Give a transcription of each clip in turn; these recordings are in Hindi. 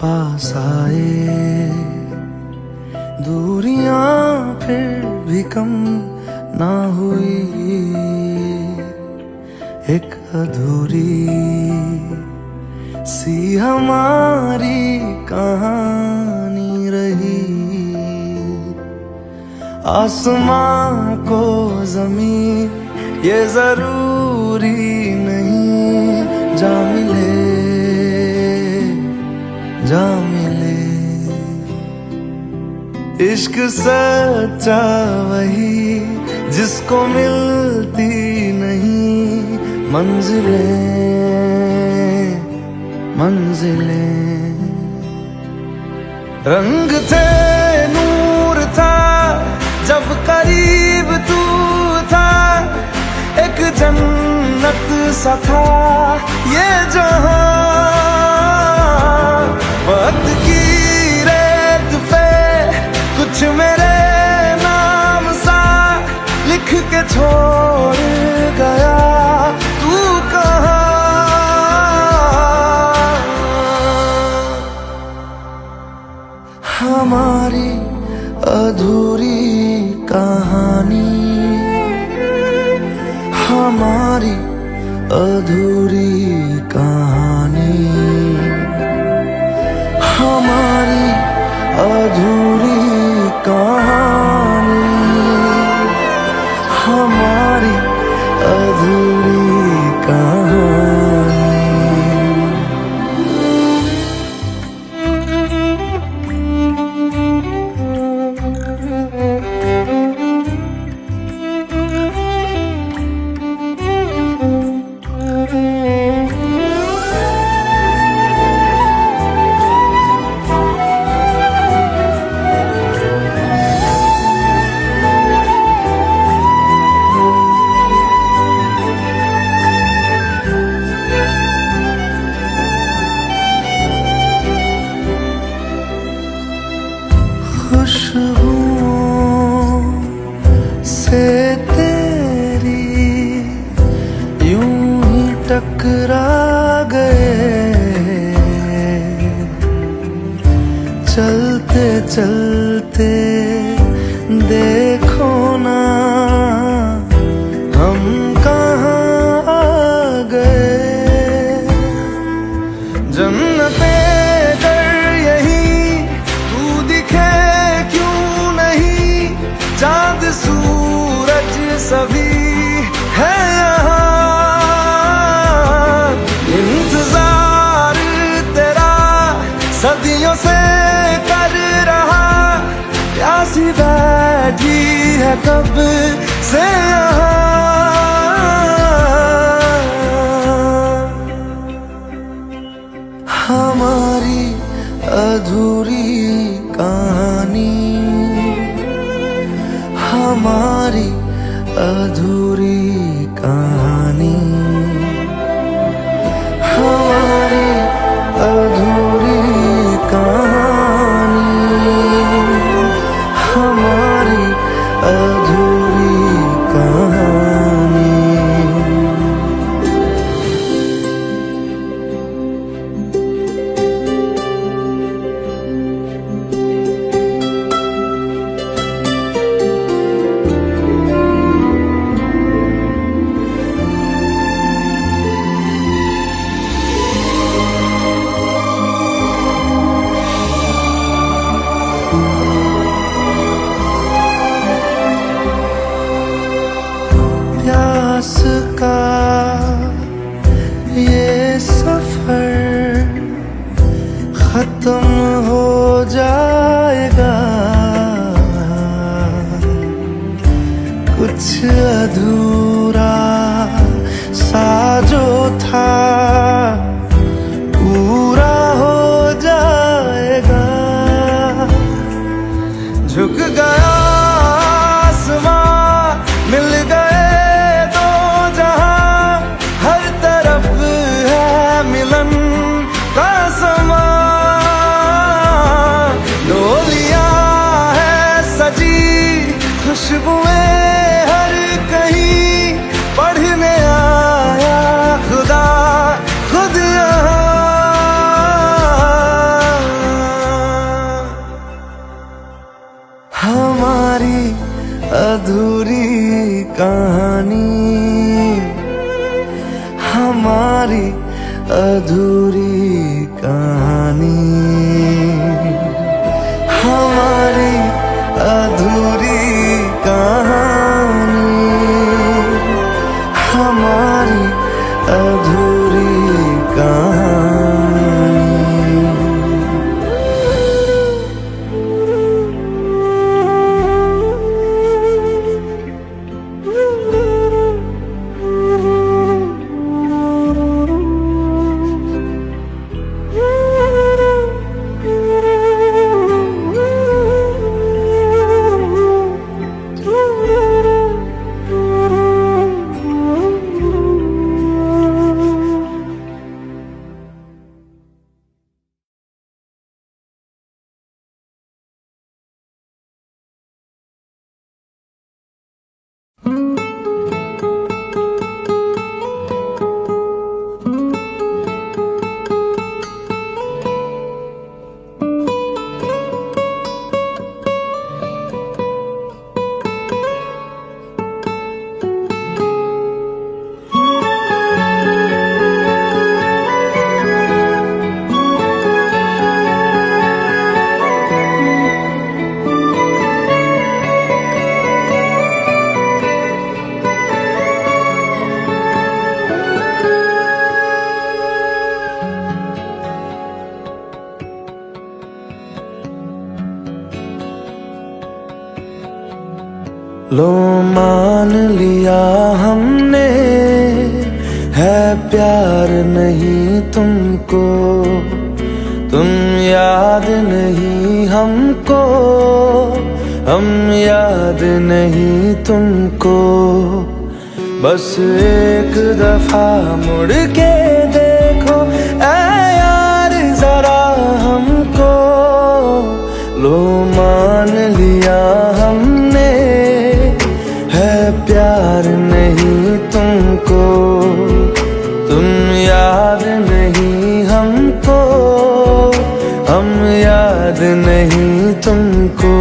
पास आए, दूरियां फिर भी कम ना हुई, एक अधूरी सी हमारी कहानी रही। आसमां को ज़मीन ये जरूरी नहीं, जा मिले जा मिले। इश्क सच्चा वही जिसको मिलती नहीं मंजिलें, मंजिलें। रंग थे, नूर था, जब करीब तू था, एक जन्नत सा था ये जहां। वक्त की रेत पे कुछ मेरे नाम सा लिख के छोड़ गया तू कहाँ। हमारी अधूरी कहानी, हमारी अधूरी कहानी, हमारी अधूरी कहानी, हमारी अधूरी कहानी। खुशबुओं से तेरी यूं ही टकरा गए, चलते चलते देखो ना हम कहाँ आ गए। जन्नते चांद सूरज सभी है यहाँ, इंतजार तेरा सदियों से कर रहा, प्यासी बैठी है कब से यहाँ। हमारी अधूरी कहानी, हमारी अधूरी कहानी, हमारी अधूरी कहानी, हमारी अधूरी कहानी। प्यास का ये सफर खत्म हो जाएगा, कुछ अधूरा सा जो था पूरा हो जाएगा। झुक गया आसमां, मिल गए दो जहां, हर तरफ है मिलन का समा। डोलियां है सजी, खुशबुएं हर कहीं, लो मान लिया हमने, है प्यार नहीं तुमको, तुम याद नहीं हमको, हम याद नहीं तुमको। बस एक दफा मुड़ के देखो ऐ यार जरा हमको, लो मान लिया हमने, है प्यार नहीं तुमको, तुम याद नहीं हमको, हम याद नहीं तुमको।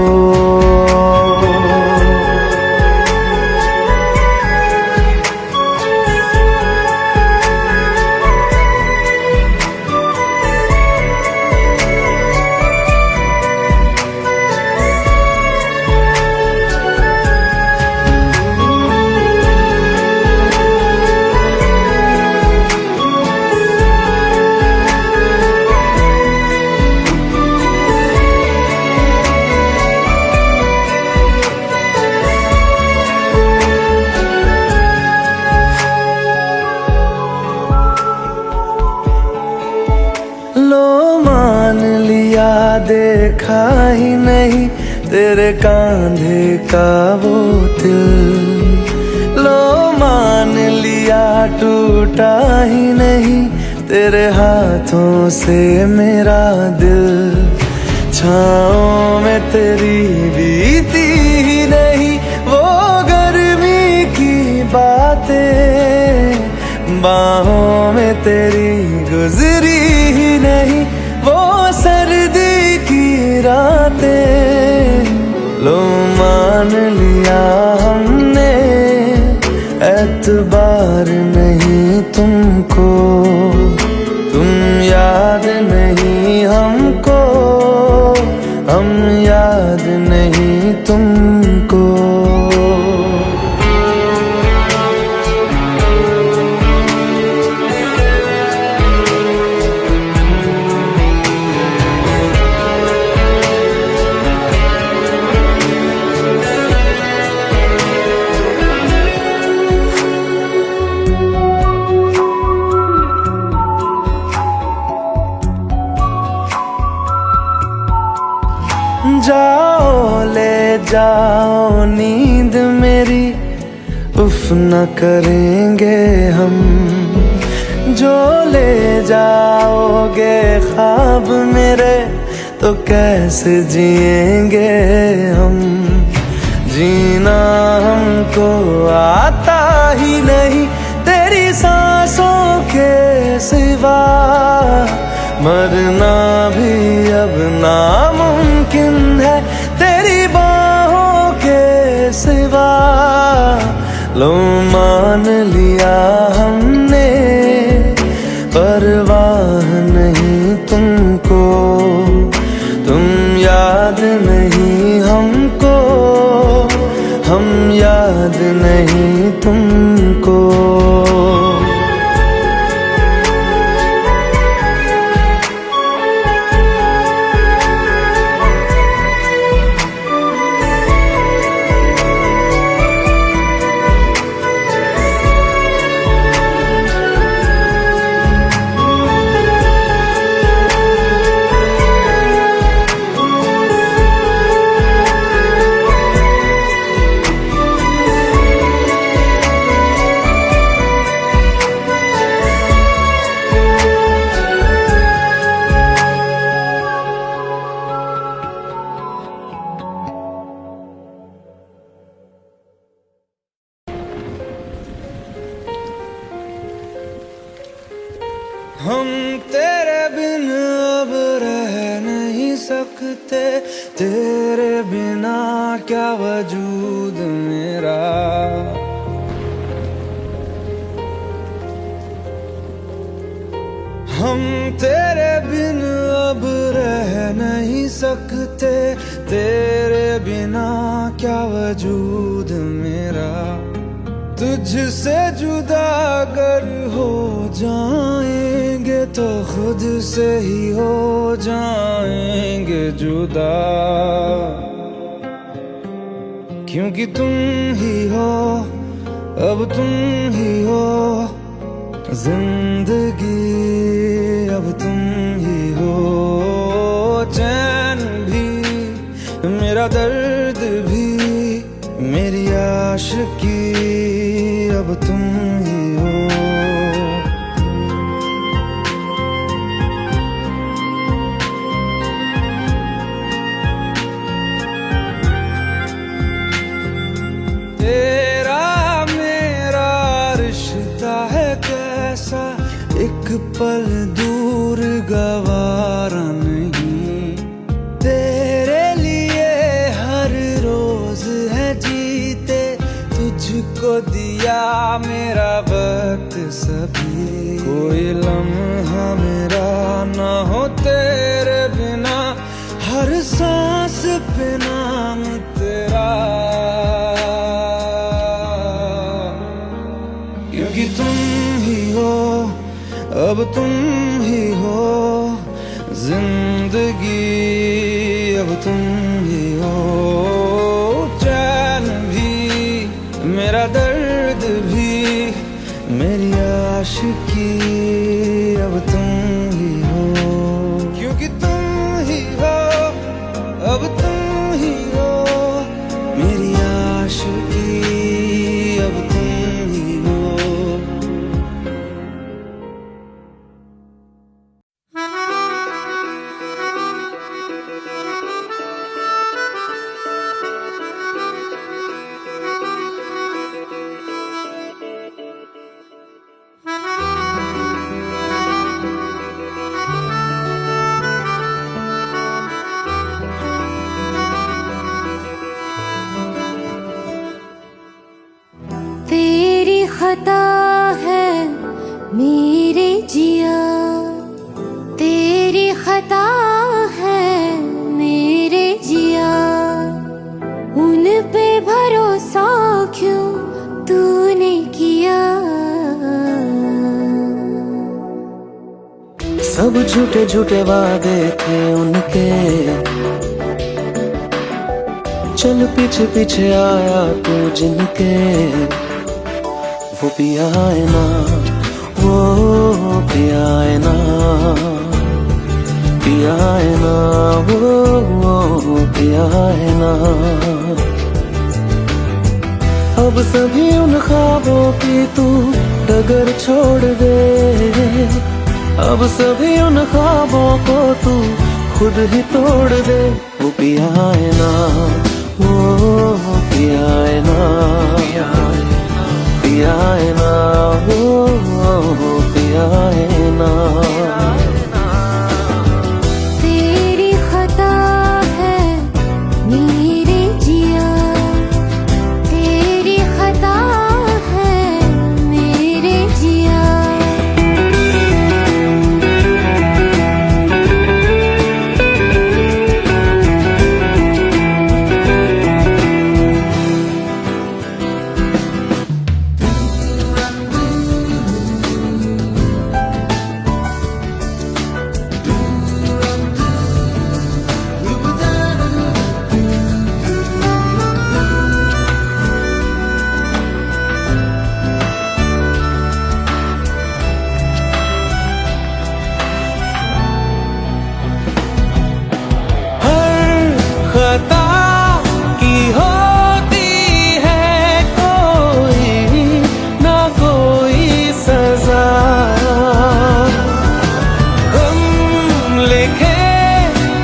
लो मान लिया देखा ही नहीं तेरे कांधे का वो दिल, लो मान लिया टूटा ही नहीं तेरे हाथों से मेरा दिल। छाँव में तेरी बीती ही नहीं वो गर्मी की बातें, बाहों में तेरी गुजरी ही नहीं वो सर्दी की रातें। लो मान लिया हमने, एतबार नहीं तुमको, तुम याद नहीं हमको, हम याद नहीं तुमको। जाओ ले जाओ नींद मेरी, उफ न करेंगे हम, जो ले जाओगे ख्वाब मेरे तो कैसे जिएंगे हम। जीना हमको आता ही नहीं तेरी सांसों के सिवा, मरना भी अब नामुमकिन है तेरी बाहों के सिवा। लो मान लिया हमने, परवाह नहीं तुमको, तुम याद नहीं हमको, हम याद नहीं तुमको। हम तेरे बिन अब रह नहीं सकते, तेरे बिना क्या वजूद मेरा। हम तेरे बिन अब रह नहीं सकते, तेरे बिना क्या वजूद मेरा। तुझसे जुदा अगर हो जाएंगे तो खुद से ही हो जाएंगे जुदा। क्योंकि तुम ही हो, अब तुम ही हो जिंदगी, अब तुम ही हो चैन भी, मेरा दर्द भी, मेरी आशिकी, अब तुम ही हो। तेरा मेरा रिश्ता है कैसा, एक पल दूर गवारा नहीं, तेरे लिए हर रोज है जीते, तुझको दिया मेरा वक्त सभी, कोई लम्हा मेरा ना हो तेरे बिना, हर सांस पे नाम तेरा, क्योंकि तुम ही हो, अब तुम ही हो जिंदगी, अब तुम ही हो चैन भी, मेरा दर्द भी, मेरी आशिकी, अब तुम ही हो, क्योंकि तुम ही हो, अब तुम ही हो मेरी आशिकी, अब तुम ही हो। तेरी खता है मेरे जिया, तेरी खता है मेरे जिया, उन पे भरोसा क्यों तूने किया। सब झूठे झूठे वादे थे उनके, चल पीछे पीछे आया तू जिनके, वो पिया है ना, वो पिया है ना, पिया है ना, वो पिया है ना। अब सभी उन ख्वाबों की तू डगर छोड़ दे, अब सभी उन ख्वाबों को तू खुद ही तोड़ दे, वो पिया है ना, वो पिया है ना, पिया है ना, वो पिया है ना। तेरी खता है मेरे जिया, तेरी खता है मेरे जिया। खता की होती है कोई ना कोई सजा, गम लिखे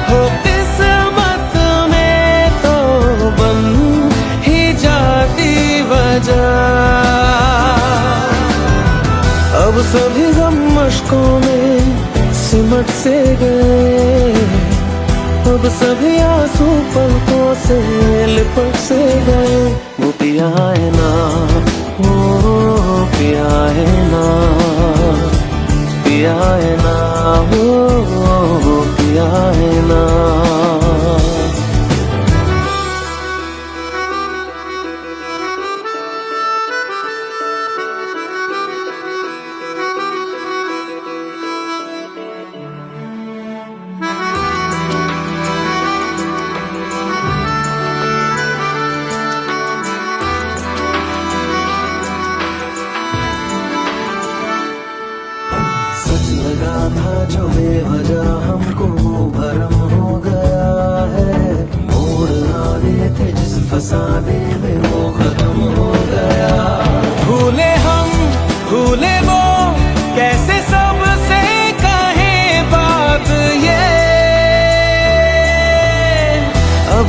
हो किस्मत में तो बन ही जाती वजह। अब सभी गम मशकों में सिमट से गए, अब सभी आंसू पलकों से लिपट से गए, वो पिया है ना, वो पिया है ना, पिया है ना, वो पिया है ना।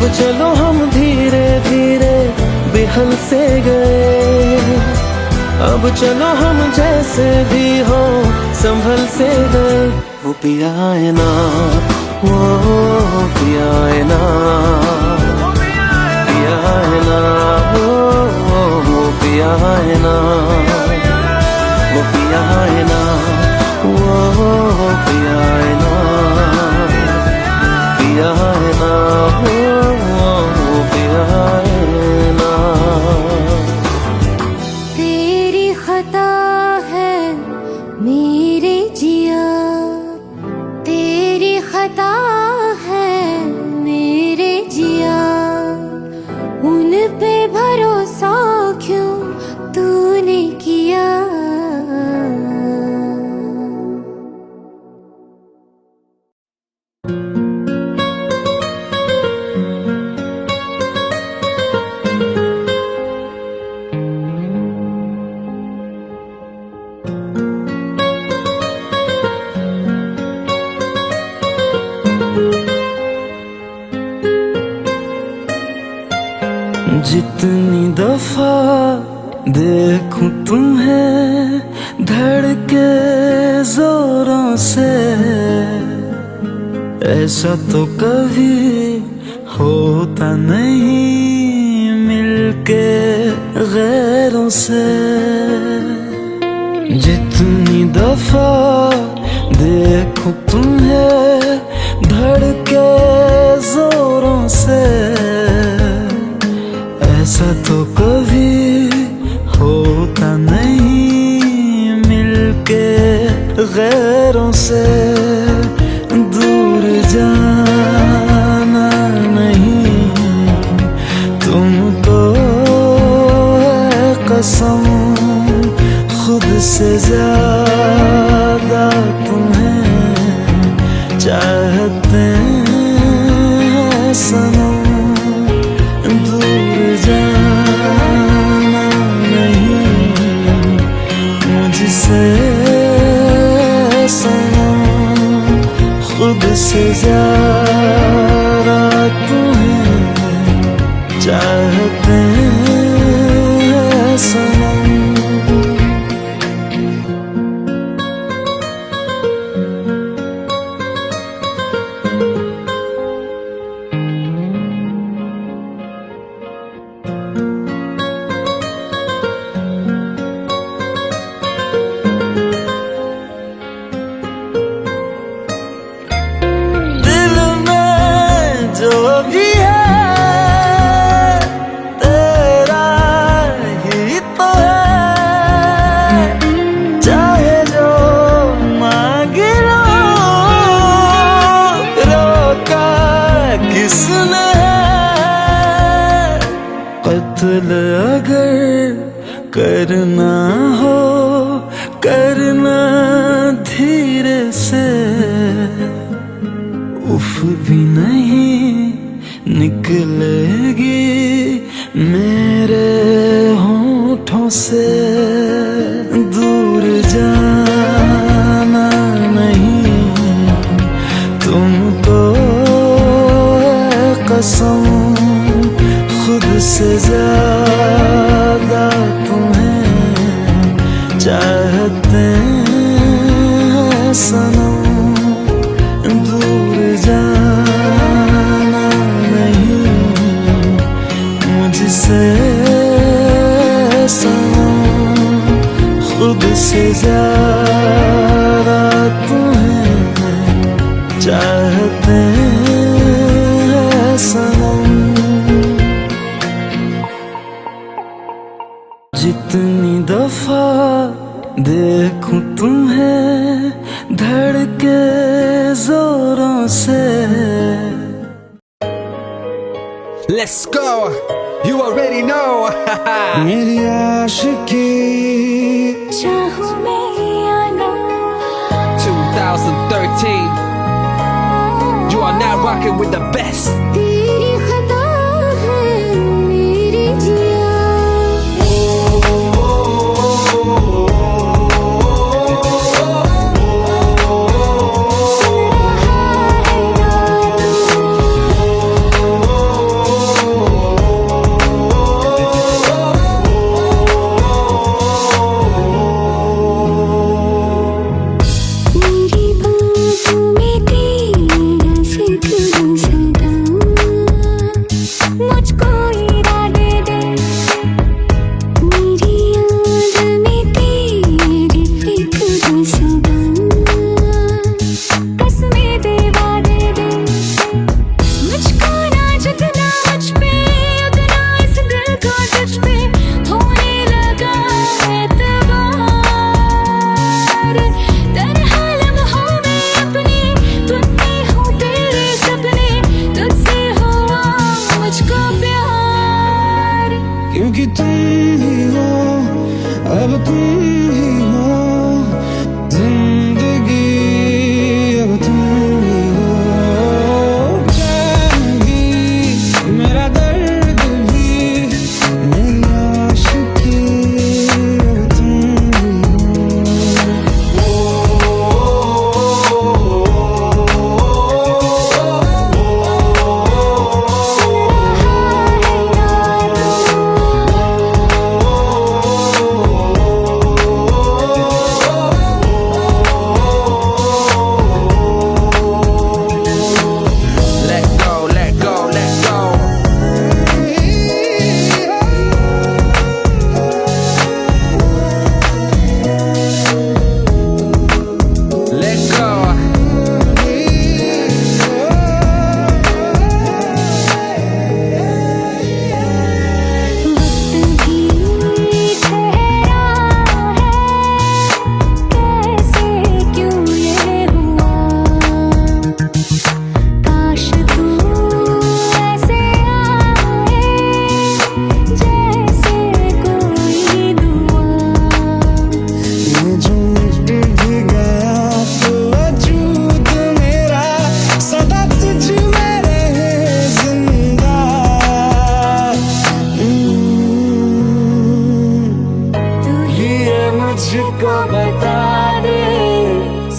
अब चलो हम धीरे धीरे बेहल से गए, अब चलो हम जैसे भी हो संभल से गए। वो पिया है ना, वो पिया है ना, पिया है ना, वो पिया है ना, वो पिया है ना, वो पिया है ना, पिया है ना, वो पिया है ना। तेरी खता है मेरे जिया, तेरी खता है मेरे जिया, उन पे भरोसा क्यों तूने किया। जितनी दफा देखूं तुम्हें धड़के जोरों से, ऐसा तो कभी होता नहीं मिलके गैरों से। जितनी दफा देखूं तुम्हें धड़के जोरों से, ऐसा तो कभी होता नहीं मिलके गैरों से। दूर जाना नहीं तुमको है कसम, खुद से ज्यादा तुम्हें चाहते हैं सनम। जाना नहीं मुझसे सनम, खुद से ज्यादा तुम्हें चाहते हैं सनम। कत्ल अगर करना हो करना धीरे से, उफ भी नहीं निकलेगी मेरे होठों से। दूर जाना नहीं तुमको है कसम, खुद से ज्यादा तुम्हें चाहते हैं सनम। दूर जाना नहीं मुझसे सनम, खुद से ज्यादा तुम्हें चाहते हैं सनम। जितनी दफा देखूं तुम्हें धड़के जोरों से। Let's go, you already know. मेरी आशिकी चाहूं मैं या ना, 2013, you are now rocking with the best. तेरी खता है मेरे जिया। दे वादे दे, मुझको ना जतना मुझ पे उतना इस दिल को तुझ पे होने लगा एतबार। तन्हा लम्हों में अपने बुनती हूँ तेरे सपने, तुझसे हुआ मुझको प्यार। क्योंकि तुम ही हो, अब तुम ही हो जिंदगी, अब तुम ही हो चैन भी, मेरा दर्द भी, मेरी आशिकी, अब तुम ही हो। Let go, let go, let go. Let go. वक्त भी ठहरा है, कैसे क्यों ये हुआ। काश तू ऐसे आए जैसे कोई दुआ। ये जो मिट भी गया तो वजूद मेरा सदा तुझ में रहे जिंदा। तू ही ये मुझको बता दे,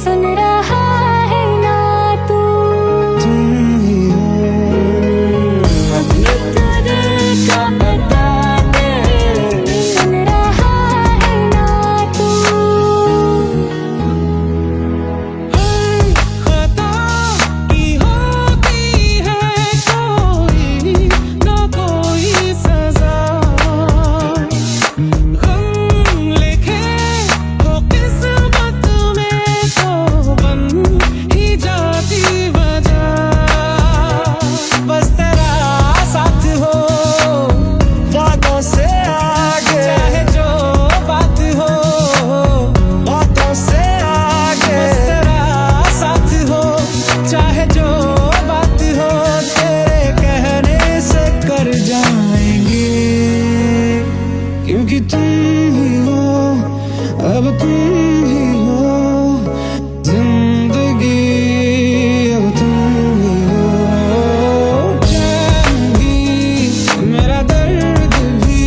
सुन रहा है ना तू, तुम ही हो ये तो दिल का बता दे, सुन रहा है ना तू। हर खता की होती है कोई ना कोई सजा, गम लिखे हो किस्मत में तो बन ही जाती वजह। बस तेरा साथ हो वादों से आगे, चाहे जो बात हो बातों से आगे। बस तेरा साथ हो चाहे जो बात हो, तेरे कहने से कर जाएंगे। क्योंकि तुम ही हो, अब तुम ही हो जिंदगी, अब तुम ही हो चैन भी, मेरा दर्द भी,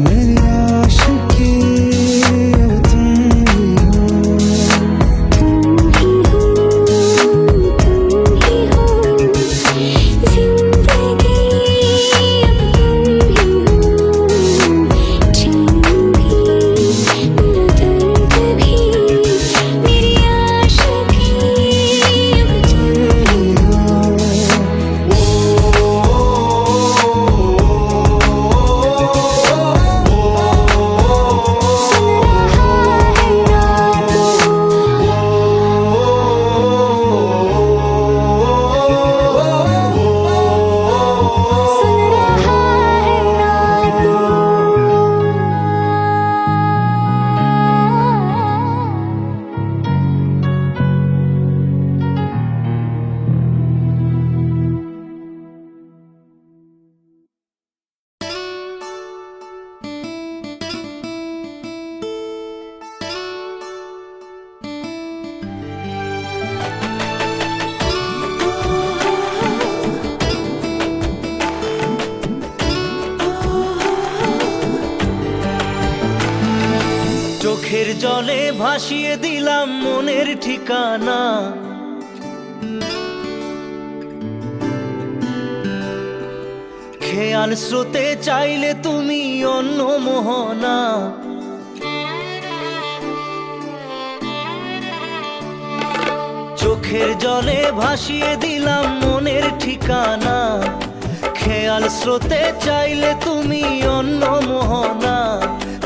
मेरी आशिकी, अब तुम ही हो। तुम ही हो, तुम ही हो जिंदगी, अब तुम ही हो चैन भी, मेरा दर्द भी, मेरी आशिकी, अब तुम ही हो। सुन रहा है ना तू, सुन रहा है ना तू। চোখের জলে ভাসিয়ে দিলাম মনের ঠিকানা, খেয়াল স্রোতে চাইলে তুমি অন্য মোহনা। চোখের জলে ভাসিয়ে দিলাম মনের ঠিকানা, খেয়াল স্রোতে চাইলে তুমি অন্য মোহনা।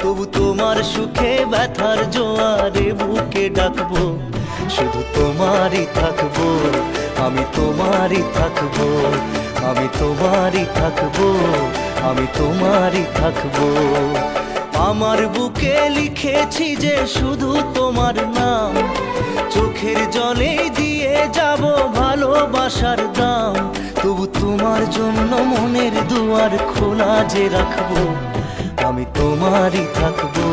তবু তোমার সুখে ব্যথার জোয়ারে বুকে ডাকবো, শুধু তোমারই থাকবো, আমি তোমারই থাকবো, আমি তোমারই থাকবো, আমি তোমারই থাকবো। আমার বুকে লিখেছি যে শুধু তোমার নাম, চোখের জলে দিয়ে যাব ভালোবাসার দাম। তবু তোমার জন্য মনের দুয়ার খোলা যে রাখবো, আমি তোমারই থাকবো,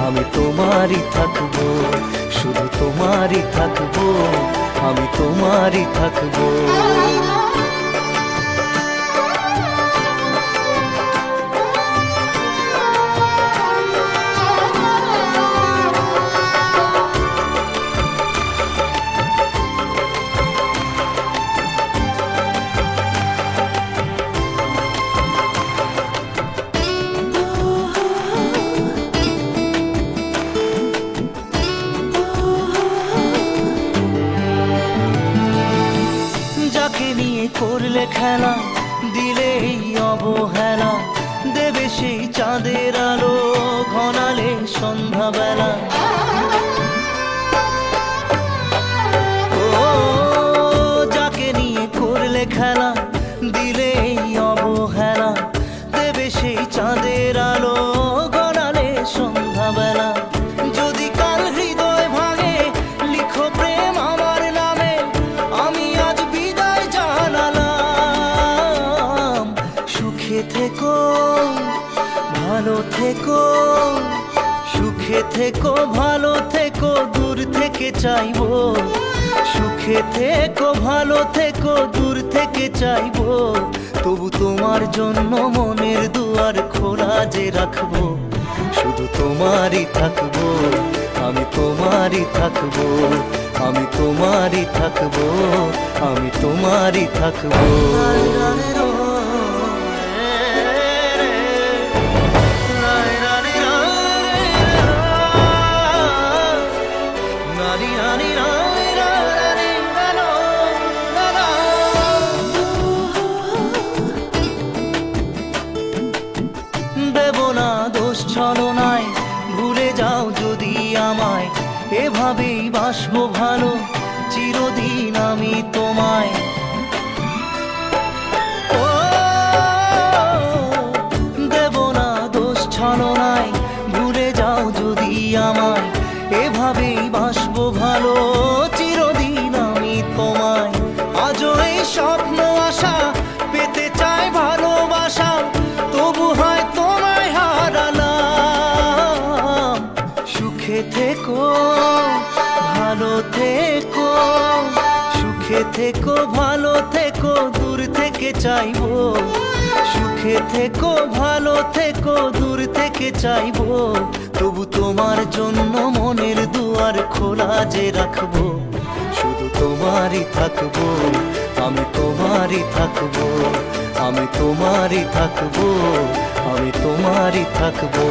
আমি তোমারই থাকবো, শুধু তোমারই থাকবো, আমি তোমারই থাকবো। যাকে নিয়ে করলে খেলা, দিলে এই অবহেলা, দেবে সেই চাঁদের আলো ঘনালে সন্ধ্যাবেলা। ও যাকে নিয়ে করলে খেলা, দিলে এই অবহেলা, দেবে সেই চাঁদের আলো ঘনালে সন্ধ্যাবেলা। যদি কাল হৃদয় ভাঙে লিখো প্রেম আমার নামে, আমি আজ বিদায় জানালাম। সুখে থেকো, ভালো থেকো, সুখে থেকো, ভালো থেকো, দূর থেকে চাইবো। সুখে থেকো, ভালো থেকো, দূর থেকে চাইবো। তবু তোমার জন্য মনের দুয়ার খোলা যে রাখবো, শুধু তোমারই থাকবো, আমি তোমারই থাকবো, আমি তোমারই থাকবো, আমি তোমারই থাকবো। দেব না দোষ ছলনায়, ভুলে যাও যদি আমায়, এভাবেই বাসবো ভালো চিরদিন আমি তোমায়। ও দেব না দোষ ছলনায়, ভুলে যাও যদি আমায়, এভাবেই বাসবো ভালো চিরদিন আমি তোমায়। আজও এই স্বপ্ন আশা পেতে চাই ভালোবাসা, তবু হয় তোমায় হারালাম। সুখে থেকো, ভালো থেকো, সুখে থেকো, ভালো থেকো, দূর থেকে চাইবো। সুখে থেকো, ভালো থেকো, দূর থেকে চাইবো। তবু তোমার জন্য মনের দুয়ার খোলা যে রাখবো, শুধু তোমারই থাকবো, আমি তোমারই থাকবো, আমি তোমারই থাকবো, আমি তোমারই থাকবো।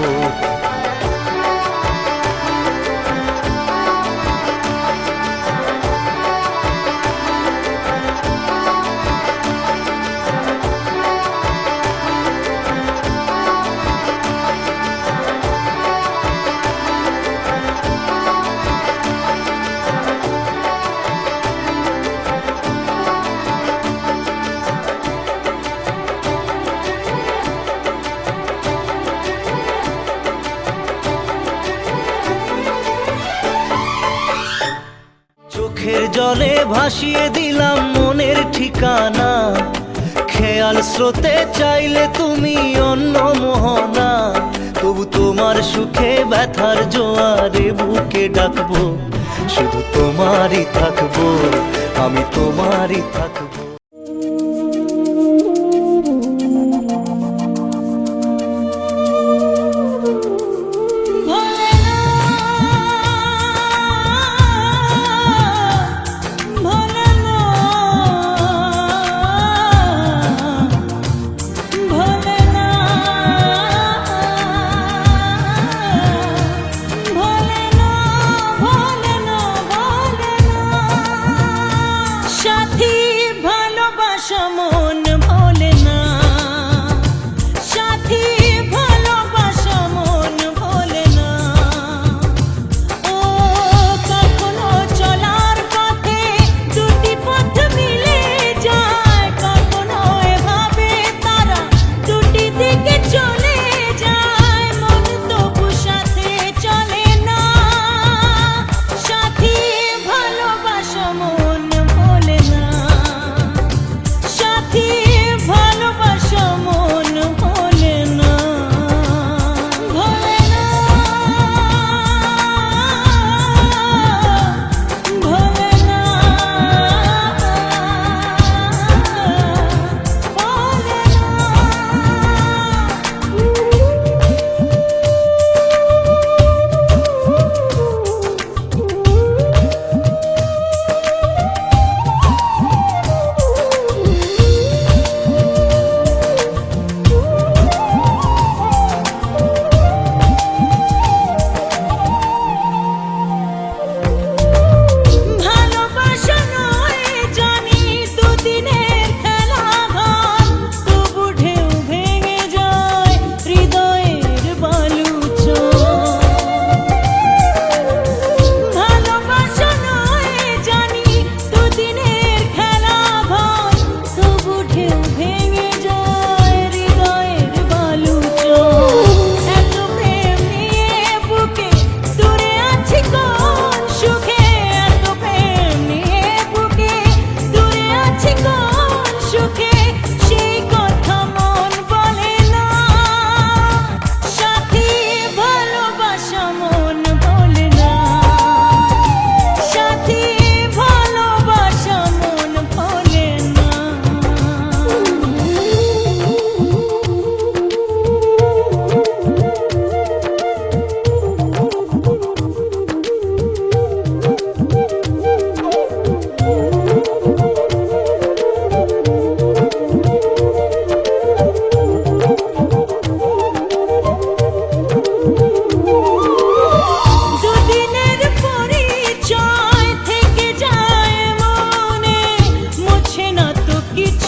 চোখের জলে ভাসিয়ে দিলাম মনের ঠিকানা, খেয়াল স্রোতে চাইলে তুমি অন্য মোহনা। তবু তোমার সুখে ব্যথার জোয়ারে বুকে ডাকবো, শুধু তোমারই থাকবো, আমি তোমারই থাকবো। চলা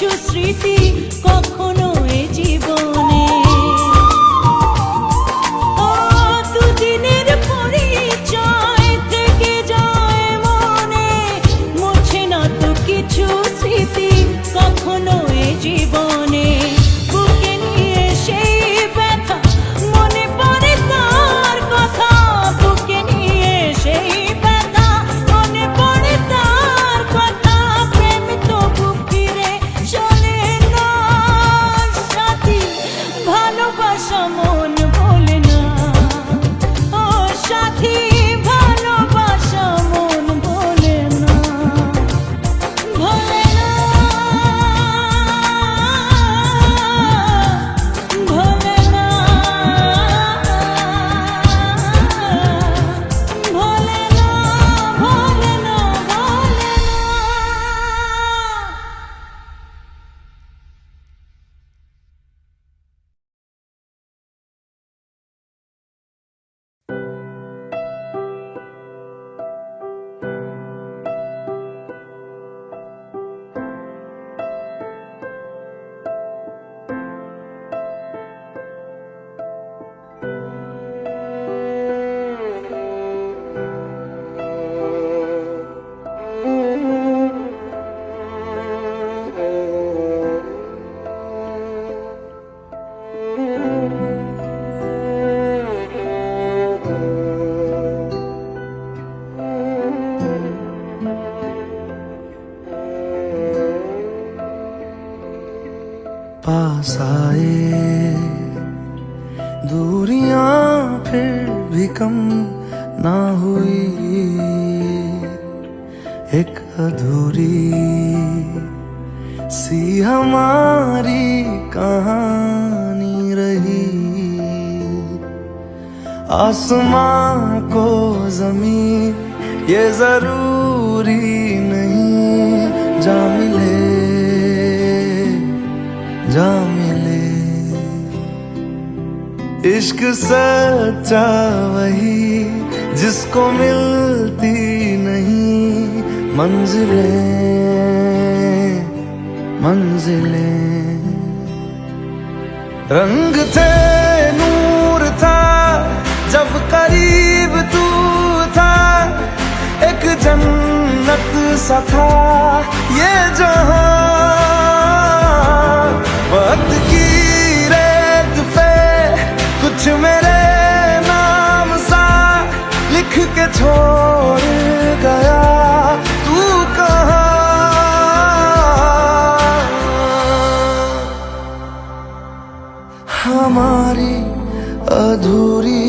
কিছু স্মৃতি কখনো এ জীবনে ও দুদিনের পরিচয় থেকে যায় মনে মুছে না তো কিছু স্মৃতি কখনো এ জীবনে বুকে নিয়ে সেই ব্যথা মনে পড়ে তার কথা বুকে নিয়ে সেই ব্যথা মনে পড়ে তার কথা প্রেম তো বুক ফিরে চলে না সাথী ভালোবাসা মন ভোলে না ও সাথী ভালোবাসা মন ভোলে না ভোলে না ভোলে না ভোলে না ভোলে না ভোলে না पास आए दूरियां फिर भी कम ना हुई एक अधूरी सी हमारी कहानी रही आसमां को जमीन ये जरूरी नहीं जा मिले जा मिले इश्क सच्चा वही जिसको मिलती नहीं मंजिलें मंजिलें रंग थे नूर था जब करीब तू था एक जन्नत सा था ये जहां वक्त की रेत पे कुछ मेरे नाम सा लिख के छोड़ गया तू कहाँ हमारी अधूरी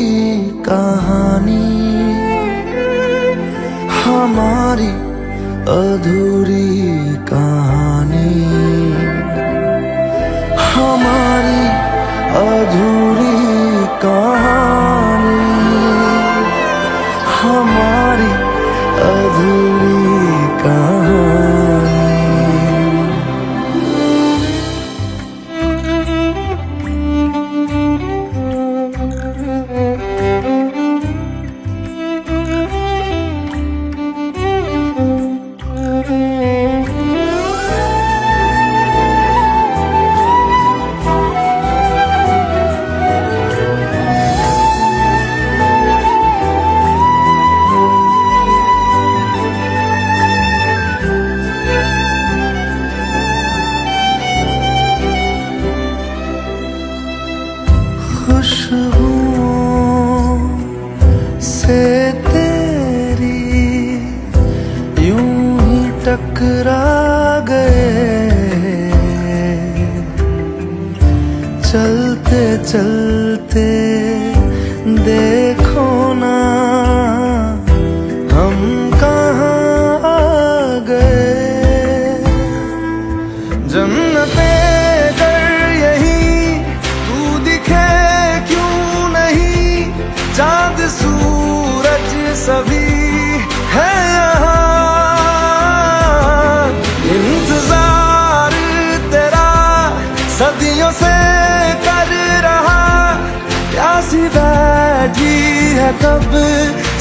कहानी हमारी अधूरी कहानी हमारी अधूरी कहानी हमारी अधूरी कहानी खुशबुओं से तेरी यूं ही टकरा गए चलते चलते देखो ना हम कहाँ आ गए जन्नते कर यही तू दिखे चाँद सूरज सभी है यहाँ इंतजार तेरा सदियों से कर रहा प्यासी बैठी है कब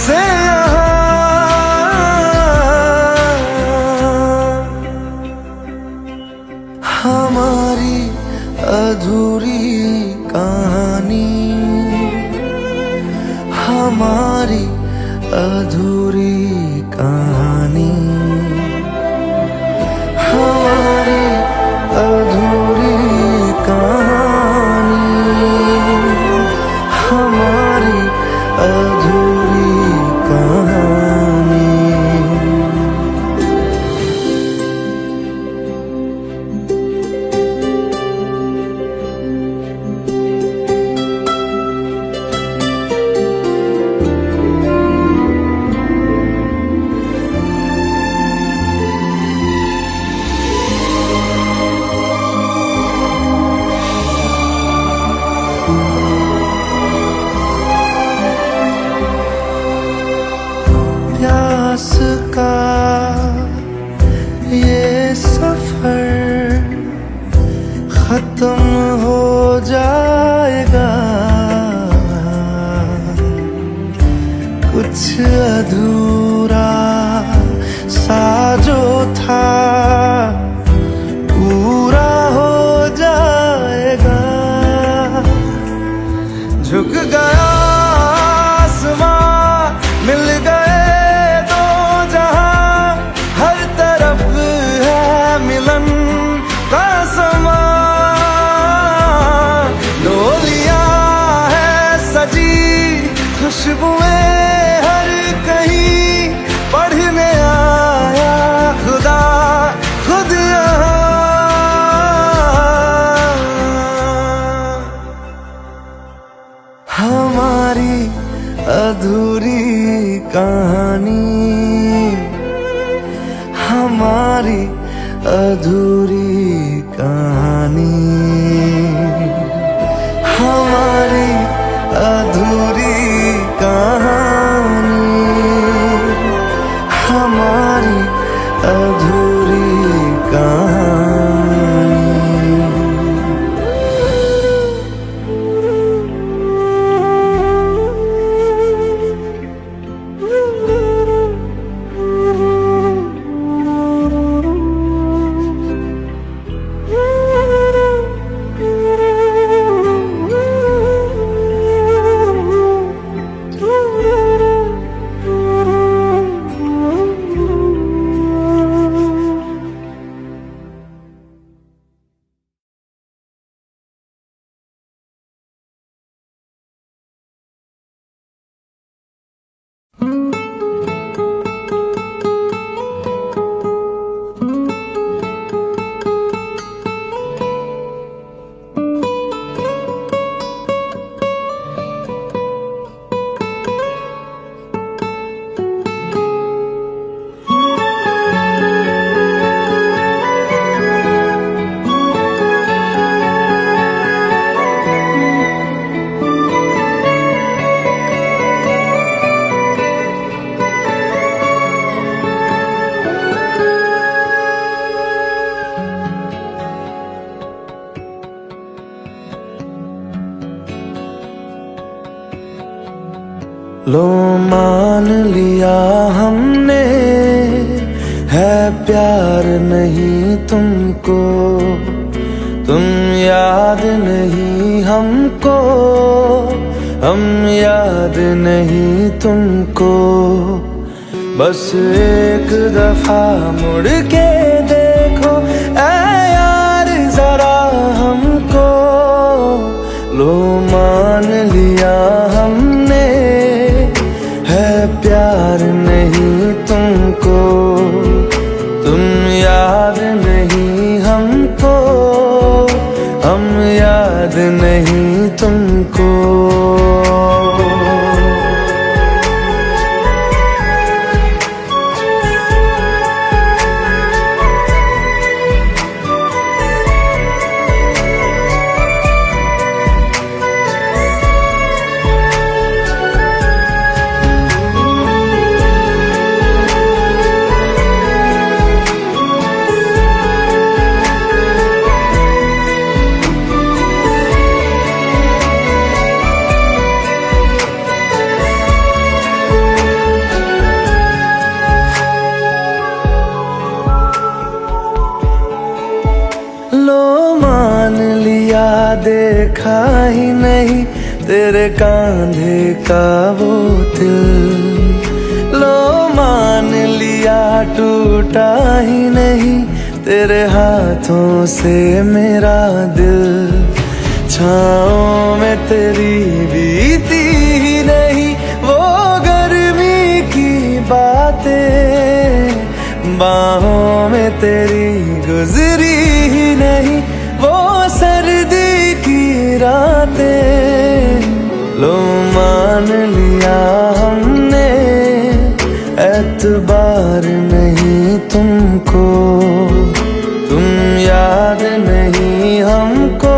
से यहाँ हमारी अधूरी कहानी, हमारी अधूरी कहानी, हमारी अधूरी कहानी, हमारी अधूरी कहानी। प्यास का ये सफर खत्म हो जाएगा, कुछ अधूरा सा जो था पूरा हो जाएगा। झुक गया आसमां, मिल गए दो जहां, हर तरफ है मिलन का समा। डोलियां है सजी, खुशबुएं हर कहीं, पढ़ने आया खुदा खुद यहाँ। हमारी अधूरी कहानी, हमारी अधूरी कहानी, हमारी अधूरी कहानी, हमारी अधूरी कहानी। लो मान लिया हमने, है प्यार नहीं तुमको, तुम याद नहीं हमको, हम याद नहीं तुमको। बस एक दफा मुड़ के देखो ऐ यार जरा हमको। लो मान लिया हमने, है प्यार नहीं तुमको, तुम याद नहीं हमको, हम याद नहीं तुमको। देखा ही नहीं तेरे कांधे का वो दिल। लो मान लिया टूटा ही नहीं तेरे हाथों से मेरा दिल। छाँव में तेरी बीती ही नहीं वो गर्मी की बातें, बाहों में तेरी गुजरी ही नहीं वो सर्दी की रातें। लो मान लिया हमने एतबार नहीं तुमको, तुम याद नहीं हमको,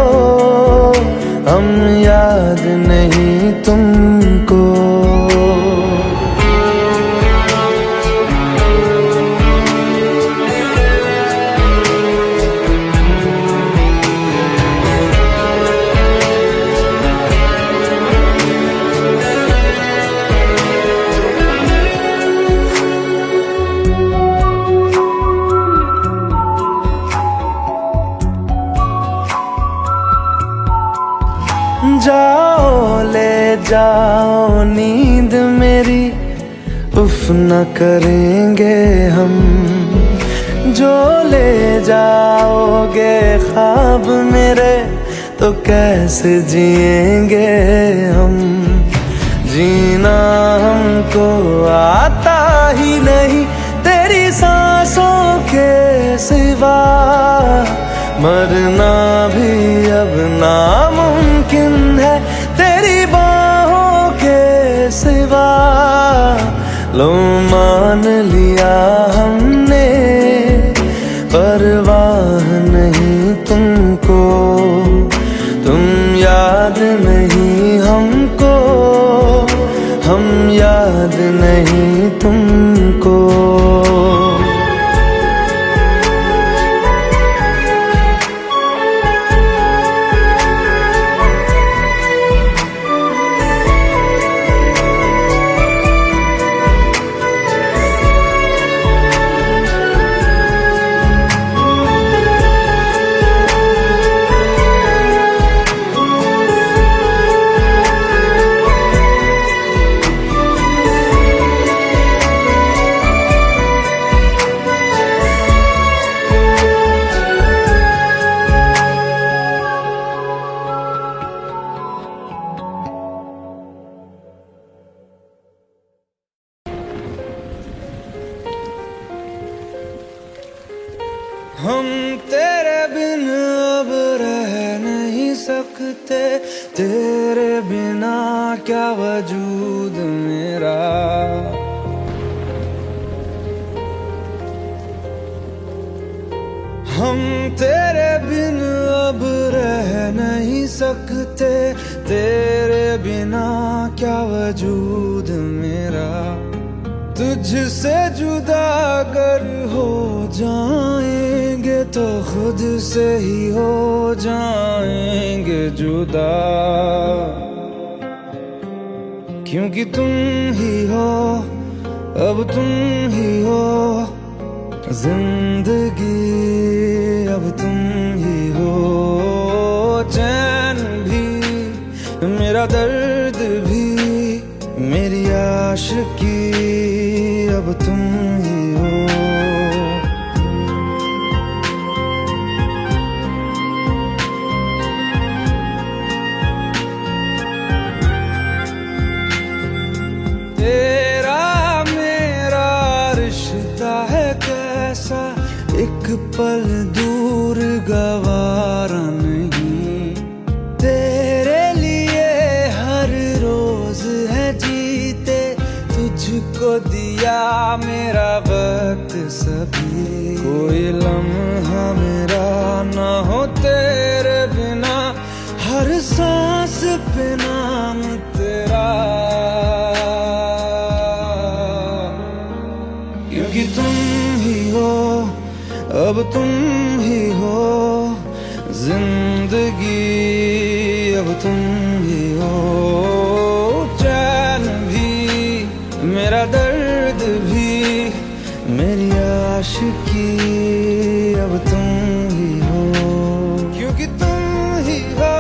हम याद नहीं तुमको। जाओ ले जाओ नींद मेरी, उफ न करेंगे हम। जो ले जाओगे ख्वाब मेरे तो कैसे जिएंगे हम। जीना हमको आता ही नहीं तेरी सांसों के सिवा, मरना भी अब नामुमकिन है तेरी बाहों के सिवा। लो मान लिया हमने परवाह नहीं तुमको, तुम याद नहीं हमको, हम याद नहीं तुमको। हम तेरे बिन अब रह नहीं सकते, तेरे बिना क्या वजूद मेरा। हम तेरे बिन अब रह नहीं सकते, तेरे बिना क्या वजूद मेरा। तुझसे जुदा अगर हो जाएंगे तो खुद से ही हो जाएंगे जुदा। क्योंकि तुम ही हो, अब तुम ही हो जिंदगी, अब तुम ही हो चैन भी, मेरा दर्द भी, मेरी आशिकी, अब तुम ही हो। तेरा मेरा रिश्ता है कैसा, एक पल दूर गवारा नहीं। तेरे लिए हर रोज है जीते, तुझको दिया मेरा वक्त सभी। कोई लम्हा मेरा ना हो तेरे बिना, हर सांस पे नाम तेरा। क्योंकि तुम ही हो, अब तुम ही हो जिंदगी, अब तुम ही हो चैन भी, मेरा दर्द भी, मेरी आशिकी, अब तुम ही हो। क्योंकि तुम ही हो।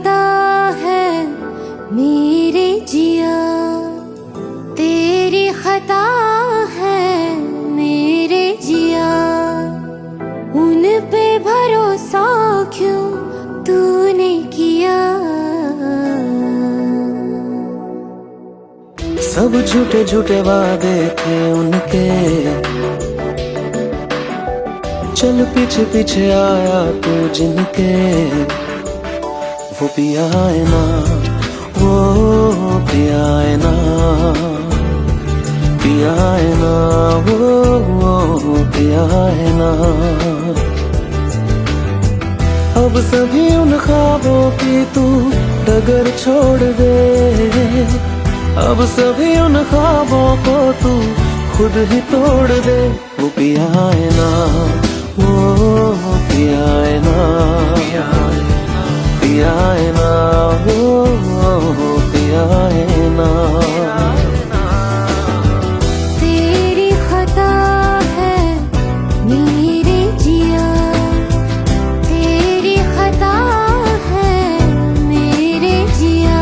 खता है मेरे जिया, तेरी खता है मेरे जिया, उन पे भरोसा क्यों तूने किया। सब झूठे झूठे वादे थे उनके, चल पीछे पीछे आया तू जिनके। वो पिया है ना, वो पिया है ना, पिया है ना, वो पिया है ना। अब सभी उन ख्वाबों की तू डगर छोड़ दे, अब सभी उन ख्वाबों को तू खुद ही तोड़ दे। वो पिया है ना, वो पिया है ना, पिया है ना, वो पिया है ना। तेरी खता है मेरे जिया, तेरी खता है मेरे जिया।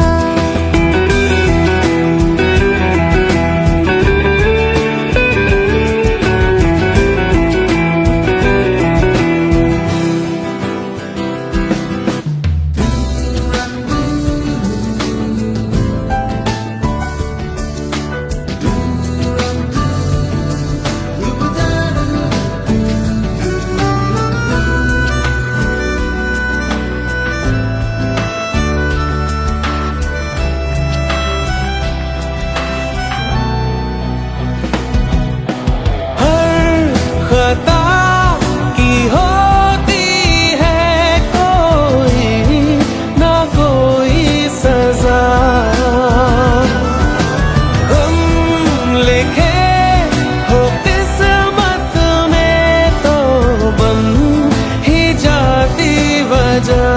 खता की होती है कोई ना कोई सजा, हम लिखे हो किस्मत में तो बन ही जाती वजह।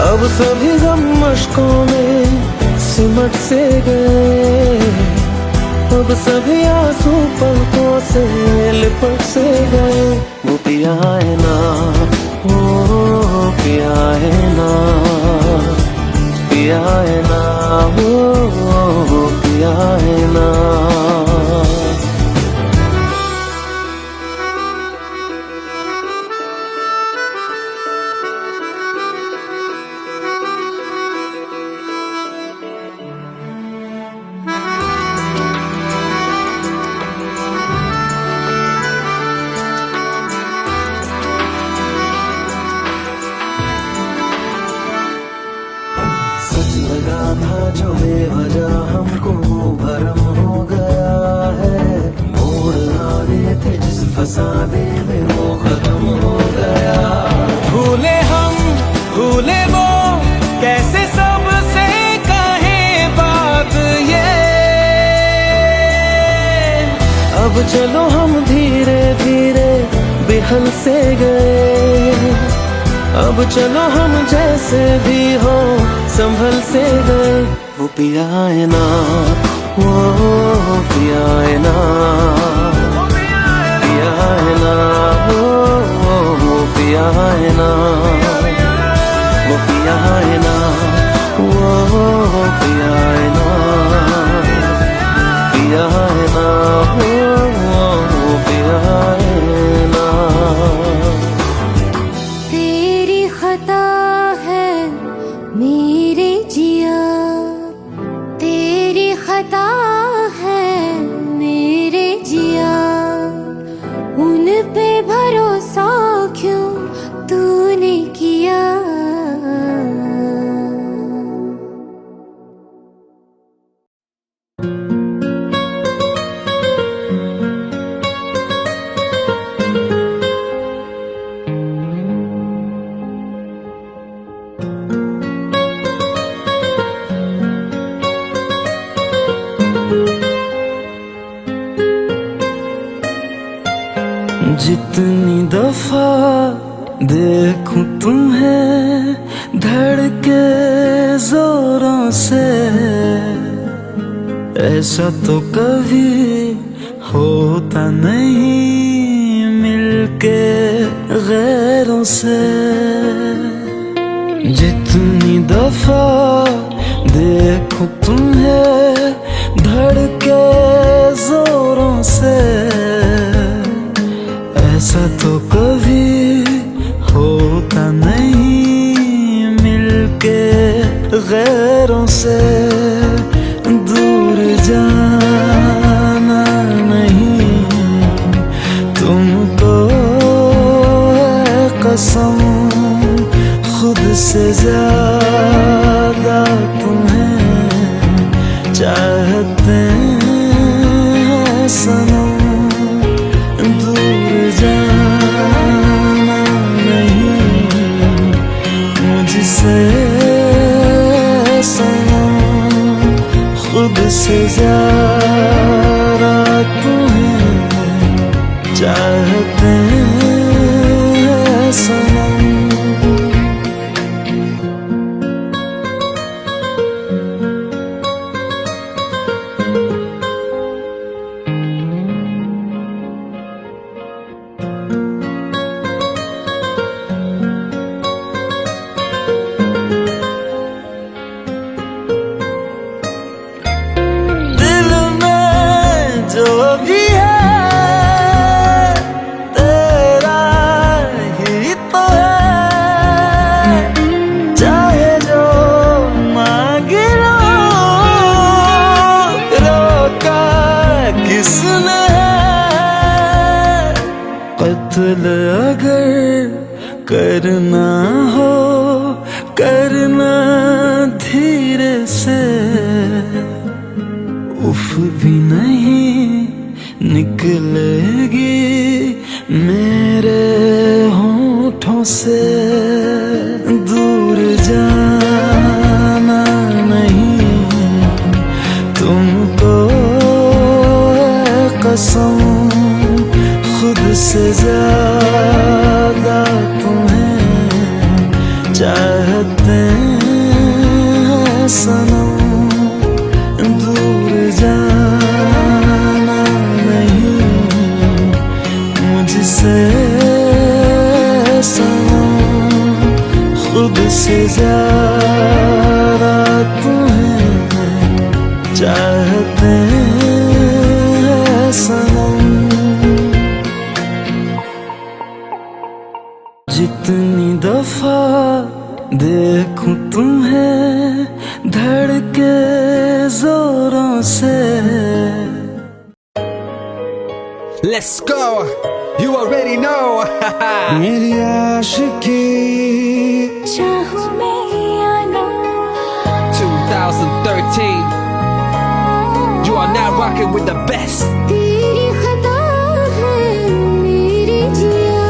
अब सभी गम मशकों में सिमट से गए, अब सभी आंसू पलकों से लिपट से गए। वो पिया है ना, वो पिया है ना, पिया है ना, वो पिया है ना। सच लगा था जो बेवजह हमको वो भरम हो गया है, मोड़ आने थे जिस फसाने में वो खत्म हो गया। भूले हम भूले वो कैसे सबसे कहे बात ये, अब चलो हम धीरे धीरे बिहल से गए, अब चलो हम जैसे भी हो संभल से गए। वो पिया है ना, वो पिया है ना, पिया है ना, वो पिया है ना, वो पिया है ना, वो पिया है ना, पिया है ना, वो पिया है ना। तेरी खता है मेरे जिया, तेरी खता है मेरे जिया, उन पे भरोसा क्यों तूने किया। जितनी दफा देखूं तुम्हें धड़के जोरों से, ऐसा तो कभी होता नहीं मिलके गैरों से। जितनी दफा देखो तुम्हें धड़के जोरों से, ऐसा तो कभी होता नहीं मिलके गैरों से। दूर जाना नहीं तुमको है कसम, खुद से ज्यादा तुम्हें चाहते हैं सनम। दूर जाना नहीं मुझसे सनम, खुद से ज्यादा तुम्हें चाहते हैं सनम। दिल में जो भी है तेरा ही तो है, चाहे जो मांगे लो, रोका किसने है। कत्ल अगर करना हो करना धीरे से, उफ भी नहीं निकलेगी मेरे होठों से। दूर जाना नहीं तुमको है कसम, खुद से ज्यादा तुम्हें चाहते हैं सनम। दूर जाना नहीं मुझसे सनम, खुद से ज्यादा तुम्हें चाहते हैं सनम। जितनी दफा देखूं तुम्हें धड़के जोरों से। Let's go. You already know. मेरी आशिकी चाहूं मैं या ना, 2013. You are now rocking with the best. तेरी खता है मेरी जिया।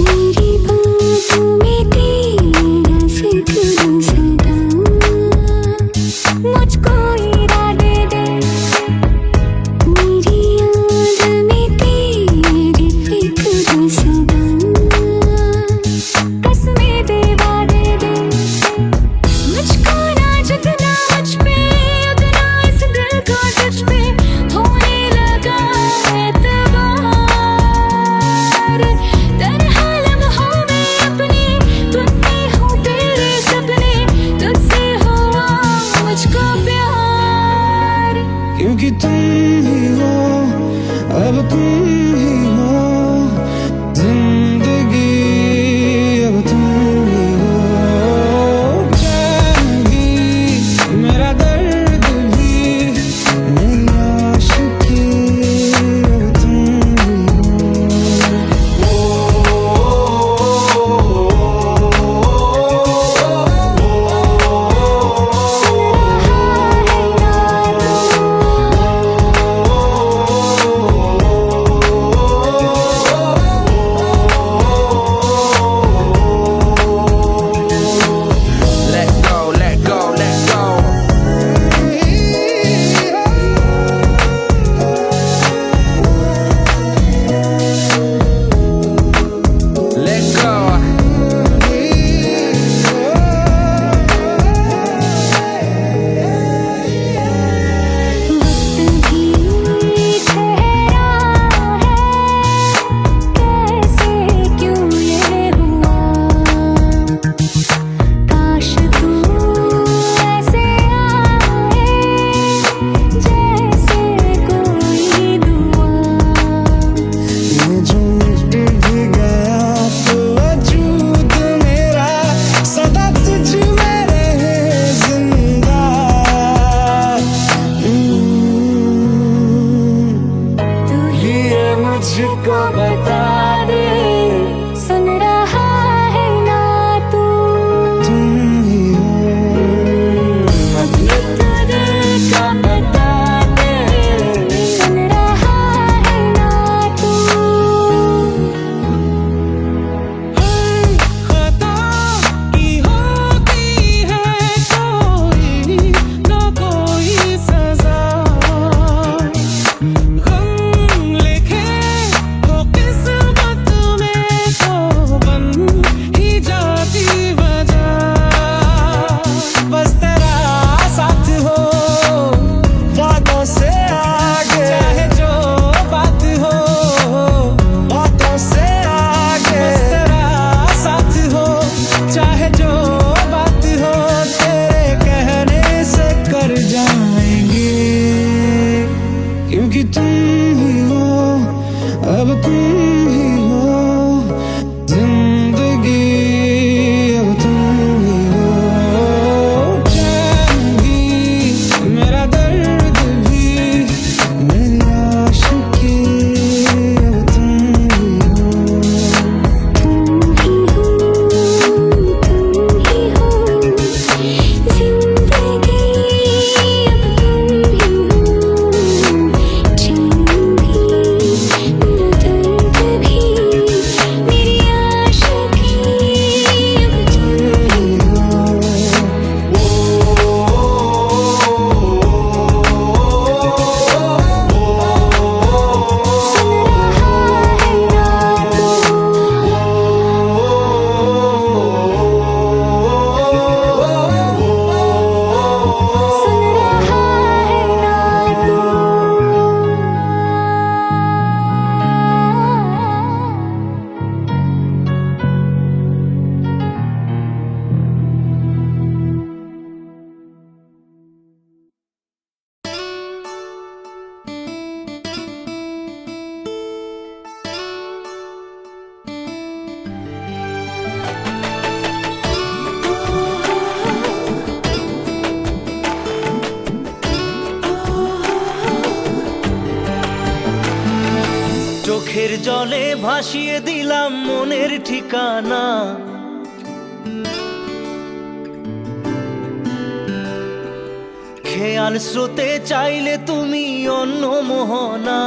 मेरी बातों में तेरा जिक्र सदा, চোখের জলে ভাসিয়ে দিলাম মনের ঠিকানা। খেয়াল স্রোতে চাইলে তুমি অন্য মোহনা।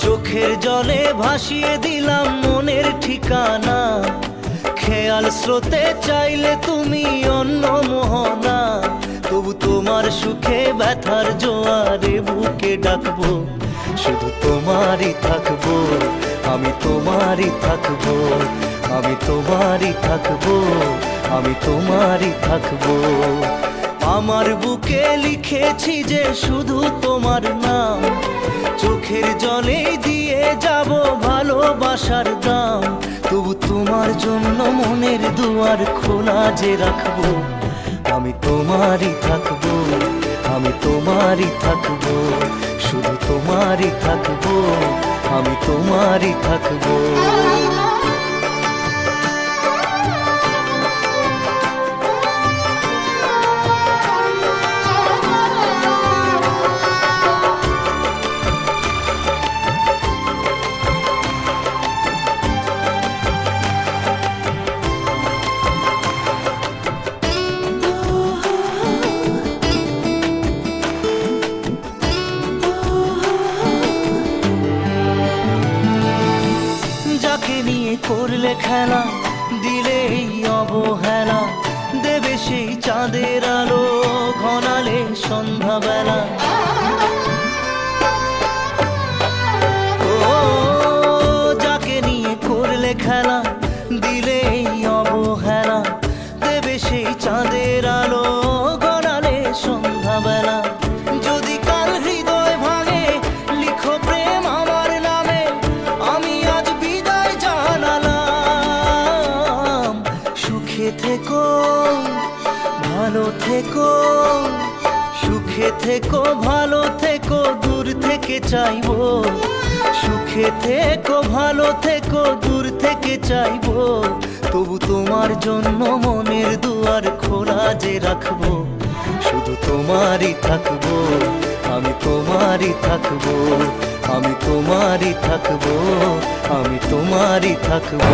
চোখের জলে ভাসিয়ে দিলাম মনের ঠিকানা। খেয়াল স্রোতে চাইলে তুমি অন্য মোহনা। তবু তোমার সুখে ব্যথার জোয়ারে বুকে ডাকবো, শুধু তোমারই থাকবো, আমি তোমারই থাকবো, আমি তোমারই থাকবো, আমি তোমারই থাকবো। আমার বুকে লিখেছি যে শুধু তোমার নাম, চোখের জলে দিয়ে যাব ভালোবাসার দাম। তবু তোমার জন্য মনের দুয়ার খোলা যে রাখবো, আমি তোমারই থাকবো, আমি তোমারই থাকবো, শুধু তোমারই থাকবো, আমি তোমারই থাকবো। নিয়ে করলে খেলা, দিলে এই অবহেলা, দেবে সেই চাঁদের আলো ঘনালে সন্ধ্যাবেলা। ও যাকে নিয়ে করলে খেলা, দিলে এই অবহেলা, দেবে সেই চাঁদের আলো ঘনালে সন্ধ্যাবেলা। যদি কাল হৃদয় ভাঙে লিখো প্রেম আমার নামে, আমি আজ বিদায় জানালাম। সুখে থেকো ভালো থেকো, সুখে থেকো ভালো থেকো, দূর থেকে চাইবো। সুখে থেকো ভালো থেকো, দূর থেকে চাইবো। তবু তোমার জন্য মনের দুয়ার খোলা যে রাখবো, শুধু তোমারই থাকবো, আমি তোমারই থাকবো, আমি তোমারই থাকবো, আমি তোমারই থাকবো।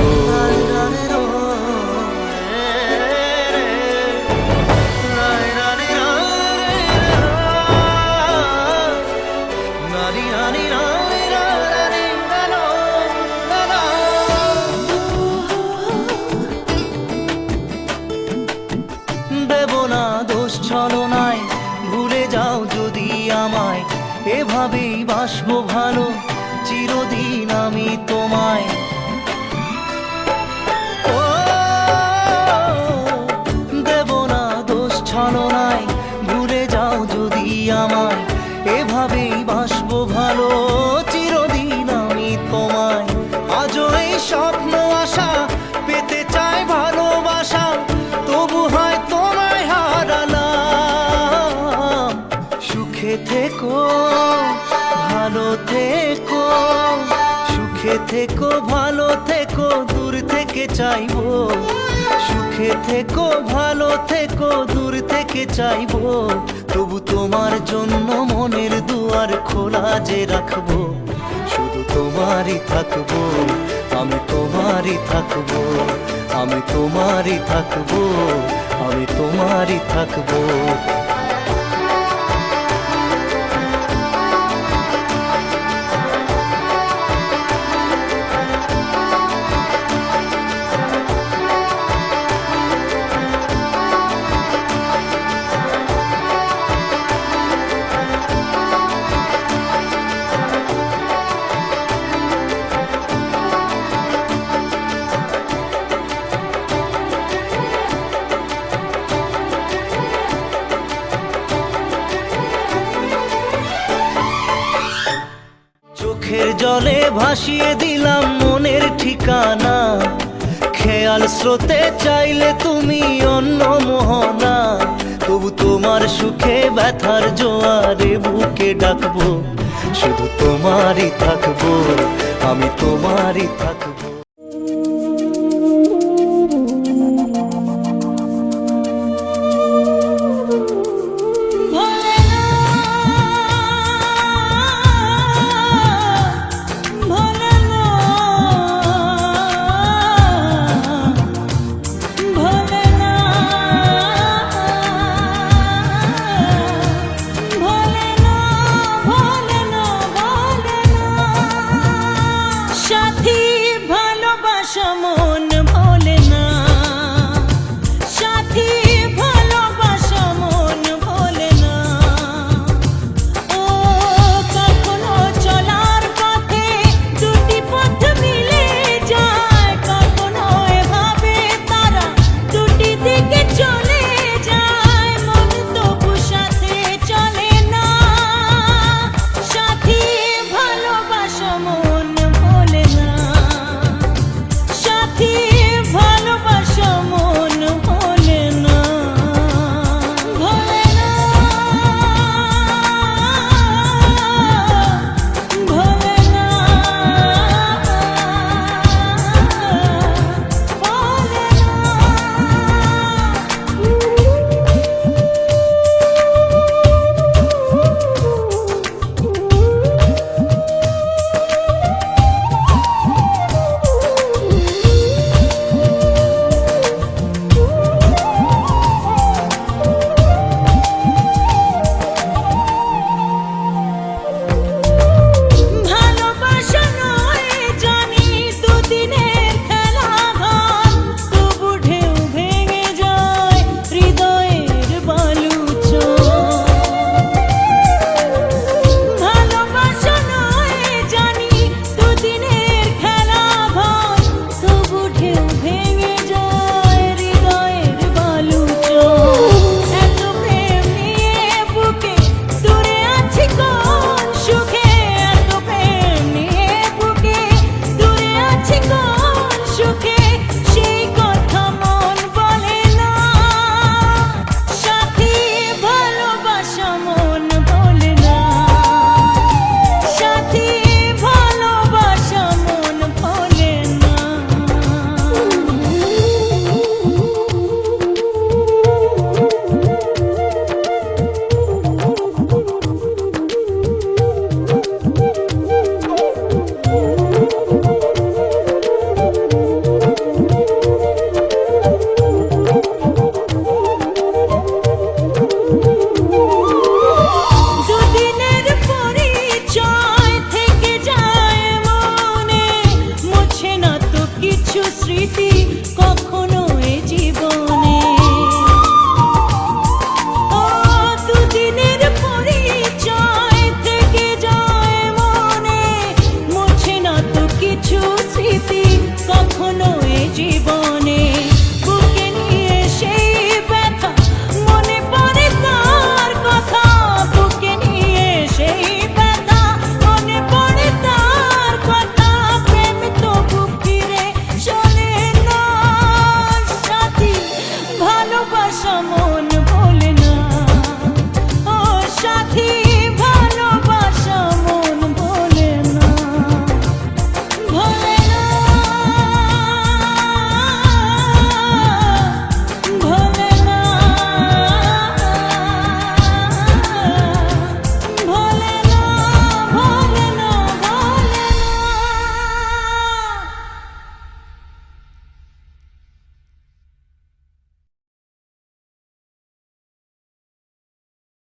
দেব না দোষ ছলনায়, ভুলে যাও যদি আমায়, এভাবেই বাসবো ভালো চিরদিন আমি তোমায়। ও দেব না দোষ ছলনায়, ভুলে যাও যদি আমায়, এভাবেই বাসবো ভালো চিরদিন আমি তোমায়। আজও এই স্বপ্ন আশা পেতে চাই ভালোবাসা, তবু হয় তোমায় হারালাম। সুখে থেকো ভালো থেকো, সুখে থেকো ভালো থেকো, দূর থেকে চাইবো। সুখে থেকো ভালো থেকো, দূর থেকে চাইবো। তবু তোমার জন্য মনের দুয়ার খোলা যে রাখবো, শুধু তোমারই থাকবো, আমি তোমারই থাকবো, আমি তোমারই থাকবো, আমি তোমারই থাকবো। চোখের জলে ভাসিয়ে দিলাম মনের ঠিকানা। খেয়াল স্রোতে চাইলে তুমি অন্য মোহনা। তবু তোমার সুখে ব্যথার জোয়ারে বুকে ডাকবো, শুধু তোমারই থাকবো, আমি তোমারই থাকবো।